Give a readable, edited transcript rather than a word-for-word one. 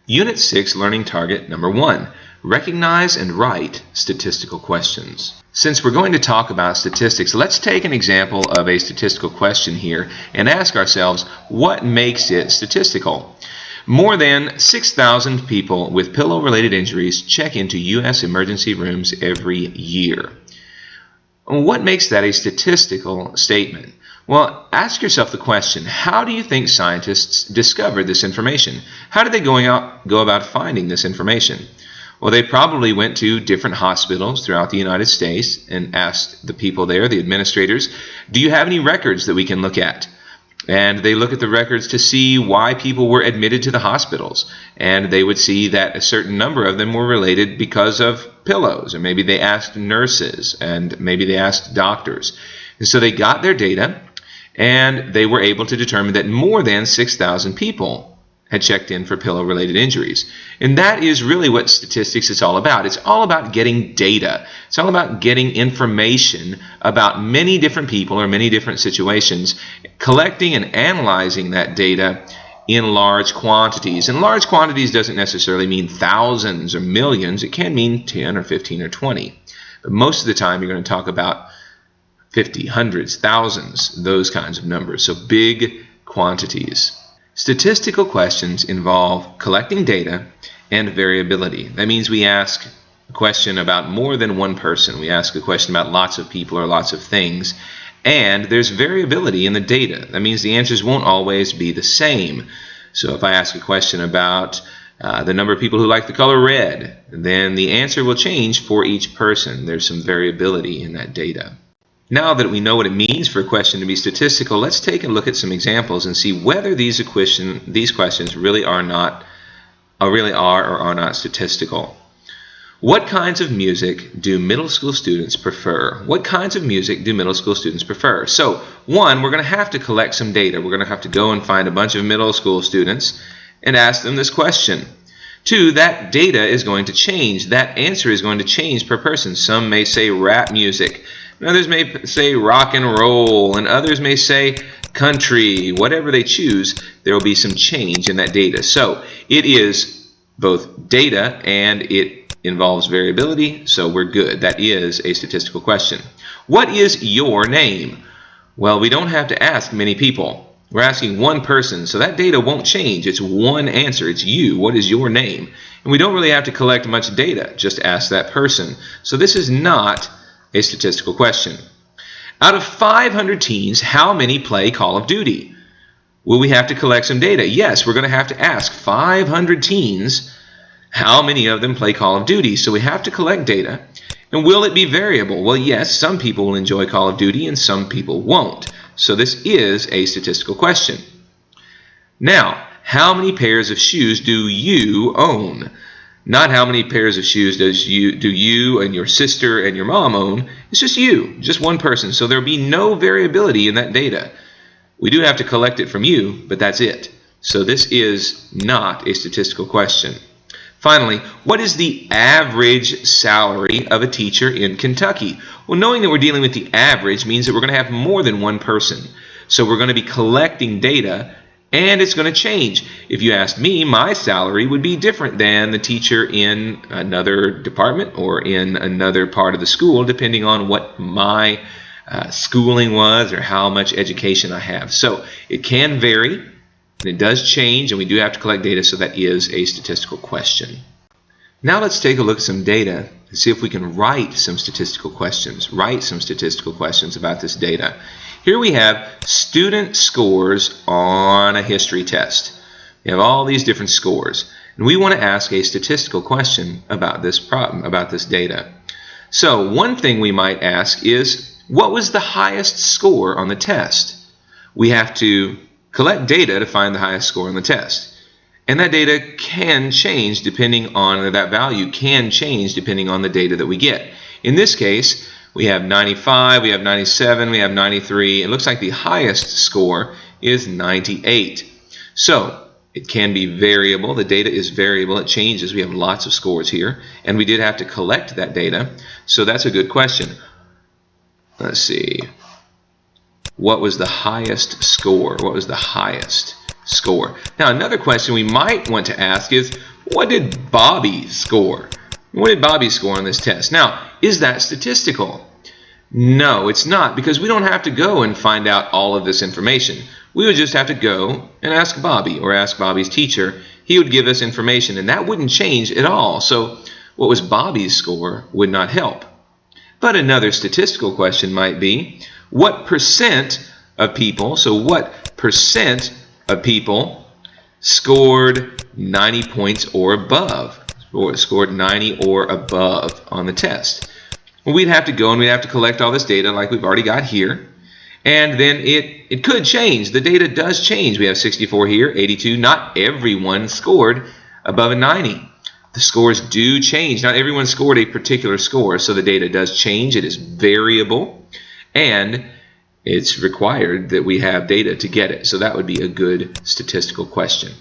Unit 6 Learning Target Number 1. Recognize and write statistical questions. Since we're going to talk about statistics, let's take an example of a statistical question here and ask ourselves, what makes it statistical? More than 6,000 people with pillow-related injuries check into U.S. emergency rooms every year. What makes that a statistical statement? Well, ask yourself the question, how do you think scientists discovered this information? How did they go about finding this information? Well, they probably went to different hospitals throughout the United States and asked the people there, the administrators, do you have any records that we can look at? And they look at the records to see why people were admitted to the hospitals. And they would see that a certain number of them were related because of pillows. Or maybe they asked nurses, and maybe they asked doctors. And so they got their data, and they were able to determine that more than 6,000 people had checked in for pillow-related injuries. And that is really what statistics is all about. It's all about getting data. It's all about getting information about many different people or many different situations, collecting and analyzing that data in large quantities. And large quantities doesn't necessarily mean thousands or millions. It can mean 10 or 15 or 20. But most of the time you're going to talk about 50, hundreds, thousands, those kinds of numbers. So big quantities. Statistical questions involve collecting data and variability. That means we ask a question about more than one person. We ask a question about lots of people or lots of things. And there's variability in the data. That means the answers won't always be the same. So if I ask a question about the number of people who like the color red, then the answer will change for each person. There's some variability in that data. Now that we know what it means for a question to be statistical, let's take a look at some examples and see whether these questions really are or are not statistical. What kinds of music do middle school students prefer? What kinds of music do middle school students prefer? So, one, we're going to have to collect some data. We're going to have to go and find a bunch of middle school students and ask them this question. Two, that data is going to change. That answer is going to change per person. Some may say rap music. Others may say rock and roll, and others may say country. Whatever they choose, there will be some change in that data. So it is both data and it involves variability, so we're good. That is a statistical question. What is your name? Well, we don't have to ask many people. We're asking one person, so that data won't change. It's one answer. It's you. What is your name? And we don't really have to collect much data. Just ask that person. So this is not a statistical question. Out of 500 teens, how many play Call of Duty? Will we have to collect some data? Yes, we're going to have to ask 500 teens how many of them play Call of Duty. So we have to collect data. And will it be variable? Well, yes, some people will enjoy Call of Duty and some people won't. So this is a statistical question. Now, how many pairs of shoes do you own? Not how many pairs of shoes do you and your sister and your mom own. It's just you, just one person. So there will be no variability in that data. We do have to collect it from you, but that's it. So this is not a statistical question. Finally, what is the average salary of a teacher in Kentucky? Well, knowing that we're dealing with the average means that we're going to have more than one person. So we're going to be collecting data, and it's going to change. If you asked me, my salary would be different than the teacher in another department or in another part of the school, depending on what my schooling was or how much education I have. So it can vary, and it does change, and we do have to collect data, so that is a statistical question. Now let's take a look at some data and see if we can write some statistical questions about this data. Here we have student scores on a history test. We have all these different scores, and we want to ask a statistical question about this problem, about this data. So one thing we might ask is, what was the highest score on the test? We have to collect data to find the highest score on the test. And that data can change depending on, that value can change depending on the data that we get. In this case, we have 95, we have 97, we have 93. It looks like the highest score is 98. So it can be variable. The data is variable. It changes. We have lots of scores here. And we did have to collect that data. So that's a good question. Let's see. What was the highest score? What was the highest score? Now, another question we might want to ask is, what did Bobby score? What did Bobby score on this test? Now, is that statistical? No, it's not, because we don't have to go and find out all of this information. We would just have to go and ask Bobby or ask Bobby's teacher. He would give us information, and that wouldn't change at all. So what was Bobby's score would not help. But another statistical question might be, what percent of people, so what percent of people scored 90 points or above, or scored 90 or above on the test? Well, we'd have to go and we'd have to collect all this data like we've already got here. And then it could change. The data does change. We have 64 here, 82. Not everyone scored above a 90. The scores do change. Not everyone scored a particular score, so the data does change. It is variable, and it's required that we have data to get it. So that would be a good statistical question.